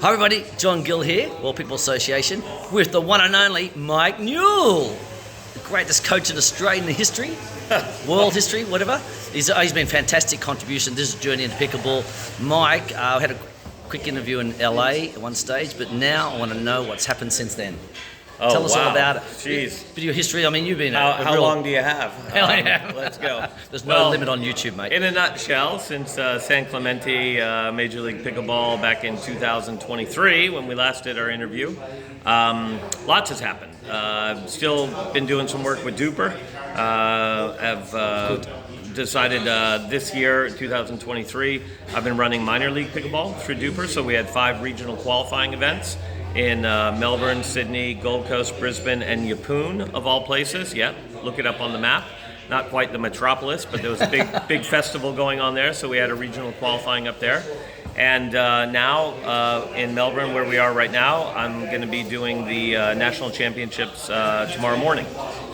Hi everybody, John Gill here, World Pickleball Association, with the one and only Mike Newell, the greatest coach in Australian history, world history, whatever. He's been a fantastic contribution to this journey into pickleball. Mike, I had a quick interview in LA at one stage, but now I want to know what's happened since then. Tell us all about it. Jeez. Bit of your history. I mean, you've been How long do you have? Let's go. There's no limit on YouTube, mate. In a nutshell, since San Clemente Major League Pickleball back in 2023, when we last did our interview, lots has happened. Still been doing some work with Duper. Have decided this year, 2023, I've been running minor league pickleball through Duper. So we had 5 regional qualifying events in Melbourne, Sydney, Gold Coast, Brisbane, and Yeppoon, of all places. Yeah, look it up on the map. Not quite the metropolis, but there was a big festival going on there, so we had a regional qualifying up there. And now in Melbourne, where we are right now, I'm going to be doing the national championships tomorrow morning.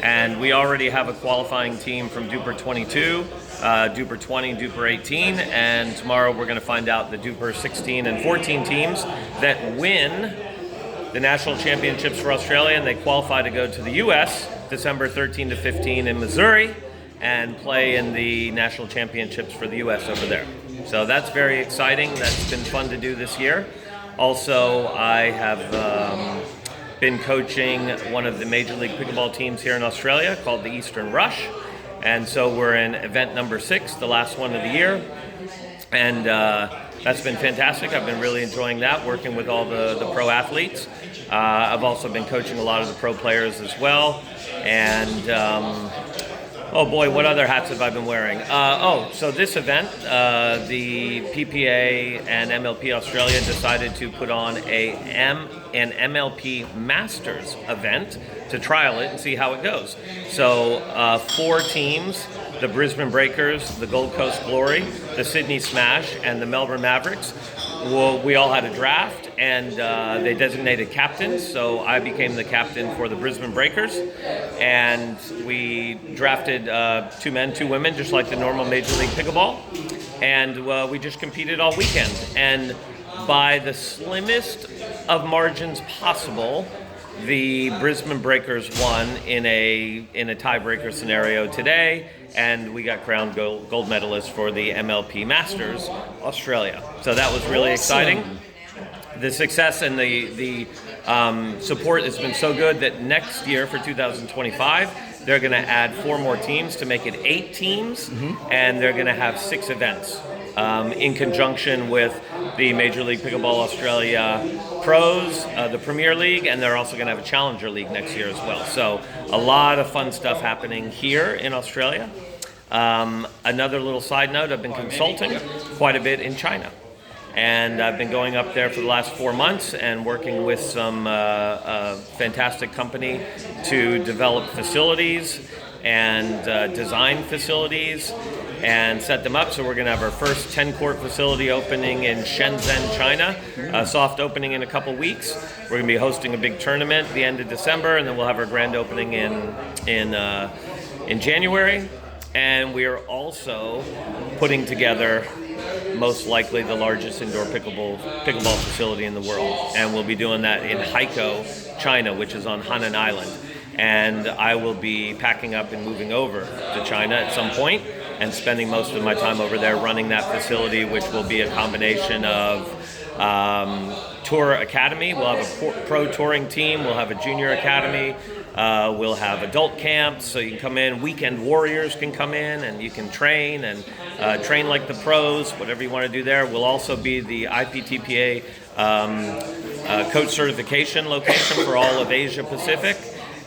And we already have a qualifying team from Duper 22, Duper 20, Duper 18, and tomorrow we're going to find out the Duper 16 and 14 teams that win the national championships for Australia, and they qualify to go to the U.S. December 13 to 15 in Missouri and play in the national championships for the U.S. over there. So that's very exciting. That's been fun to do this year. Also, I have been coaching one of the Major League Pickleball teams here in Australia called the Eastern Rush. And so we're in event number 6, the last one of the year. And that's been fantastic. I've been really enjoying that, working with all the pro athletes. I've also been coaching a lot of the pro players as well. And, oh boy, what other hats have I been wearing? So this event, the PPA and MLP Australia decided to put on an MLP Masters event to trial it and see how it goes. So 4 teams, the Brisbane Breakers, the Gold Coast Glory, the Sydney Smash, and the Melbourne Mavericks. Well, we all had a draft, and they designated captains, so I became the captain for the Brisbane Breakers, and we drafted 2 men, 2 women, just like the normal Major League Pickleball, and we just competed all weekend, and by the slimmest of margins possible, the Brisbane Breakers won in a tiebreaker scenario today, and we got crowned gold medalists for the MLP Masters Australia. So that was really exciting. The success and the support has been so good that next year for 2025, they're going to add 4 more teams to make it 8 teams, and they're going to have 6 events in conjunction with the Major League Pickleball Australia Pros, the Premier League, and they're also going to have a Challenger League next year as well. So a lot of fun stuff happening here in Australia. Another little side note, I've been consulting quite a bit in China. And I've been going up there for the last 4 months and working with some fantastic company to develop facilities and design facilities and set them up. So we're going to have our first 10-court facility opening in Shenzhen, China, a soft opening in a couple weeks. We're going to be hosting a big tournament at the end of December, and then we'll have our grand opening in January. And we are also putting together most likely the largest indoor pickleball facility in the world. And we'll be doing that in Haikou, China, which is on Hainan Island. And I will be packing up and moving over to China at some point and spending most of my time over there running that facility, which will be a combination of tour academy. We'll have a pro touring team. We'll have a junior academy. We'll have adult camps, so you can come in. Weekend warriors can come in, and you can train and train like the pros, whatever you want to do there. We'll also be the IPTPA coach certification location for all of Asia Pacific.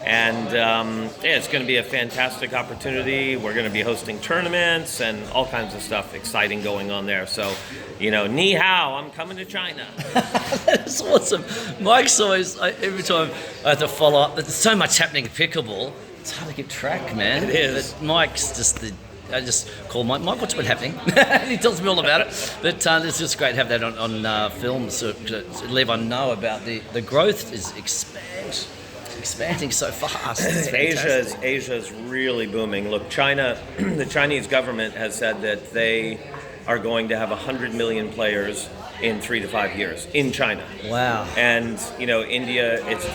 And it's going to be a fantastic opportunity. We're going to be hosting tournaments and all kinds of stuff exciting going on there. So, ni hao, I'm coming to China. That's awesome. Mike's always, every time I have to follow up, there's so much happening in pickleball, it's hard to get track, man. It is. But Mike's just I just call Mike, what's been happening? He tells me all about it. But it's just great to have that on film, so to let everyone know about the growth is expanding so fast. Asia is really booming. Look, China, the Chinese government has said that they are going to have 100 million players in 3 to 5 years in China. Wow. And India, it's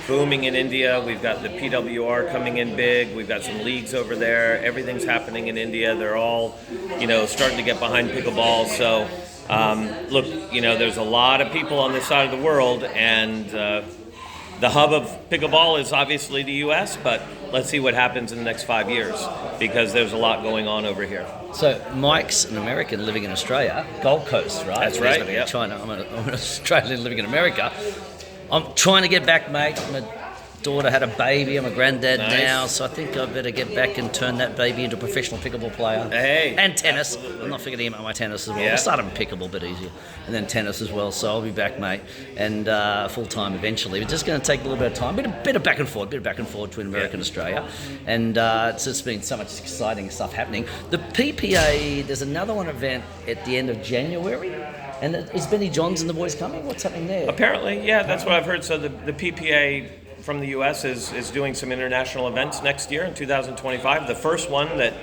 booming in India. We've got the PWR coming in big. We've got some leagues over there. Everything's happening in India. They're all starting to get behind pickleball. So look, there's a lot of people on this side of the world, and the hub of pickleball is obviously the U.S., but let's see what happens in the next 5 years, because there's a lot going on over here. So Mike's an American living in Australia, Gold Coast, right? That's right. In China. I'm an Australian living in America. I'm trying to get back, mate. My daughter had a baby. I'm a granddad now, so I think I better get back and turn that baby into a professional pickleball player. Hey, and tennis. absolutely. I'm not forgetting about my tennis as well. Yeah. I'll start on pickleball a bit easier, and then tennis as well. So I'll be back, mate, and full time eventually. It's just going to take a little bit of time, bit of back and forth between America and Australia, and it's just been so much exciting stuff happening. The PPA, there's another one event at the end of January. And is Benny Johns and the boys coming? What's happening there? Apparently, yeah, that's what I've heard. So the PPA from the U.S. is doing some international events next year in 2025. The first one that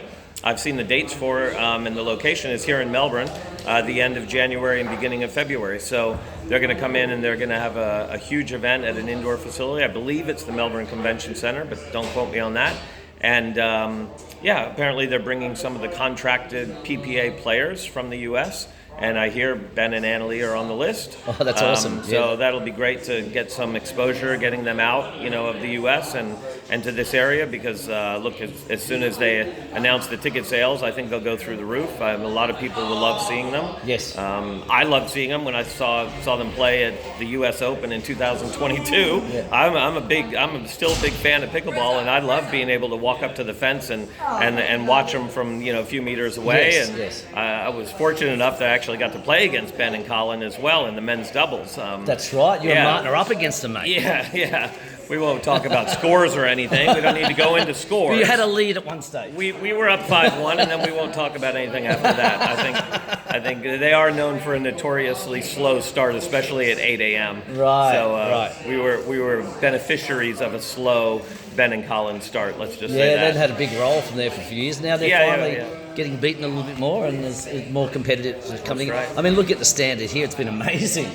I've seen the dates for and the location is here in Melbourne, the end of January and beginning of February. So they're going to come in and they're going to have a huge event at an indoor facility. I believe it's the Melbourne Convention Center, but don't quote me on that. And apparently they're bringing some of the contracted PPA players from the U.S., and I hear Ben and Annalie are on the list. Oh, that's awesome. So that'll be great to get some exposure, getting them out, of the U.S. and to this area, because look, as soon as they announce the ticket sales, I think they'll go through the roof. A lot of people will love seeing them. Yes. I loved seeing them when I saw them play at the U.S. Open in 2022. Yeah. I'm still a big fan of pickleball, and I love being able to walk up to the fence and watch them from a few meters away. Yes, and yes. I was fortunate enough to actually got to play against Ben and Colin as well in the men's doubles. That's right. You and Martin are up against them, mate. Yeah. We won't talk about scores or anything. We don't need to go into scores. You had a lead at one stage. We were up 5-1, and then we won't talk about anything after that. I think they are known for a notoriously slow start, especially at 8 a.m. Right. So right. we were beneficiaries of a slow Ben and Colin start. Let's just say that. Yeah, they've had a big role from there for a few years now. They're finally getting beaten a little bit more, and there's more competitive coming. Right. I mean, look at the standard here. It's been amazing.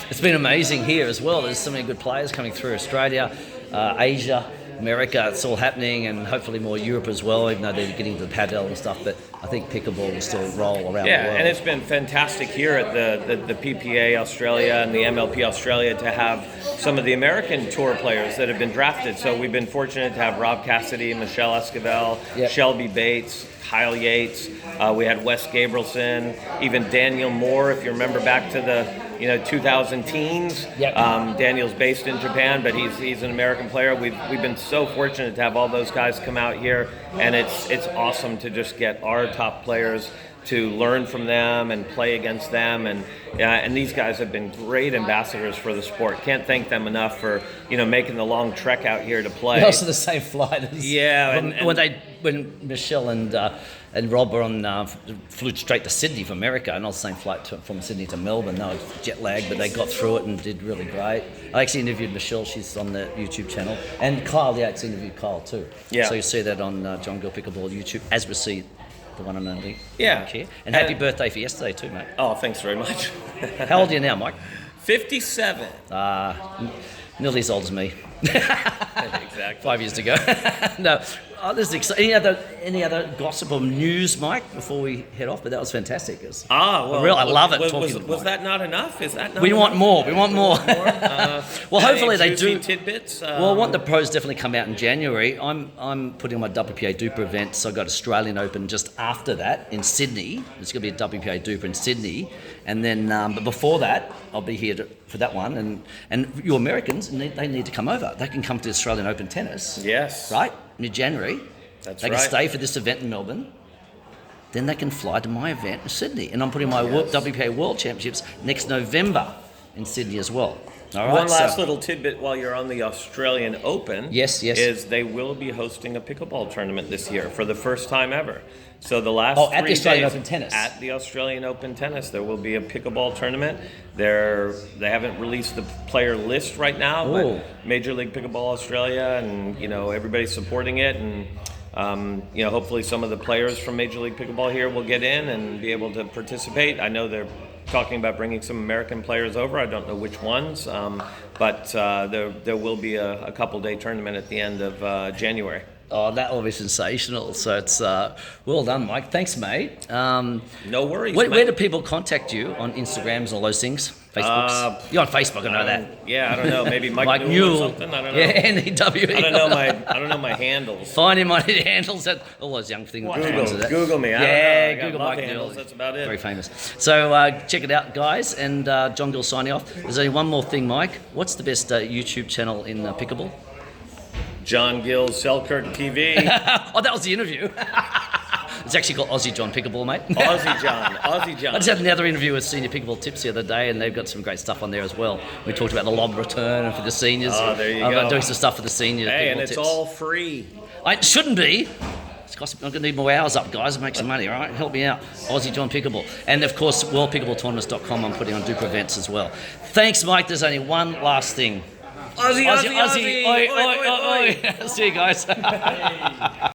It's been amazing here as well. There's so many good players coming through Australia, Asia, America. It's all happening, and hopefully more Europe as well, even though they're getting to the padel and stuff. But I think pickleball will still roll around the world. Yeah, and it's been fantastic here at the PPA Australia and the MLP Australia to have some of the American tour players that have been drafted. So we've been fortunate to have Rob Cassidy, Michelle Esquivel, Shelby Bates, Kyle Yates. We had Wes Gabrielson, even Daniel Moore, if you remember back to the 2000 teens. Yep. Daniel's based in Japan, but he's an American player. We've been so fortunate to have all those guys come out here, and it's awesome to just get our top players to learn from them and play against them, and these guys have been great ambassadors for the sport. Can't thank them enough for making the long trek out here to play. Also the same flight as when Michelle and Rob were on flew straight to Sydney from America, and on the same flight from Sydney to Melbourne. They were jet lagged, but they got through it and did really great. I actually interviewed Michelle. She's on the YouTube channel, and Kyle Yates interviewed Kyle too. Yeah. So you see that on John Gill Pickleball YouTube, as we see the one and only. Yeah. And happy birthday for yesterday too, mate. Oh, thanks very much. How old are you now, Mike? 57. Nearly as old as me. Exactly. 5 years to go. No. This is exciting. Any other gossip or news, Mike, before we head off? But that was fantastic. I love it. Was that not enough? Is that not We enough? want more. We want more. Well, hopefully they do. Tidbits. Well, I want the pros definitely come out in January. I'm putting on my WPA Duper event, so I got Australian Open just after that in Sydney. There's going to be a WPA Duper in Sydney, and then but before that, I'll be here for that one. And you Americans, they need to come over. They can come to Australian Open tennis. Yes. Right. Mid-January. That's they right. can stay for this event in Melbourne. Then they can fly to my event in Sydney. And I'm putting my WPA World Championships next November in Sydney as well. All right, one last little tidbit while you're on the Australian Open. Yes. Is they will be hosting a pickleball tournament this year for the first time ever. So the last at the Australian Open tennis. At the Australian Open tennis, there will be a pickleball tournament. They haven't released the player list right now, but Major League Pickleball Australia and everybody's supporting it, and hopefully some of the players from Major League Pickleball here will get in and be able to participate. I know they're talking about bringing some American players over. I don't know which ones, but there will be a couple-day tournament at the end of January. Oh, that will be sensational. So it's well done, Mike. Thanks, mate. No worries, Where do people contact you on Instagrams and all those things? Facebooks? You're on Facebook, I know that. Yeah, I don't know. Maybe Mike Newell or something. I don't know. Yeah, N-E-W-E. I don't know my handles. Find him on his handles. All those young things. Google me. Yeah, I Google love Mike handles. Newell. That's about it. Very famous. So check it out, guys. And John Gill signing off. There's only one more thing, Mike. What's the best YouTube channel in Pickleball? John Gill's Selkirk TV. Oh, that was the interview. It's actually called Aussie John Pickleball, mate. Aussie John. I just had another interview with Senior Pickleball Tips the other day, and they've got some great stuff on there as well. We talked about the lob return and for the seniors. Oh, there you go. Doing some stuff for the seniors. Hey, and it's tips. all free. It shouldn't be. I'm going to need more hours up, guys, and make some money, all right? Help me out. Aussie John Pickleball. And, of course, worldpickleballtournaments.com I'm putting on Duper events as well. Thanks, Mike. There's only one last thing. Aussie. Oi. See you guys.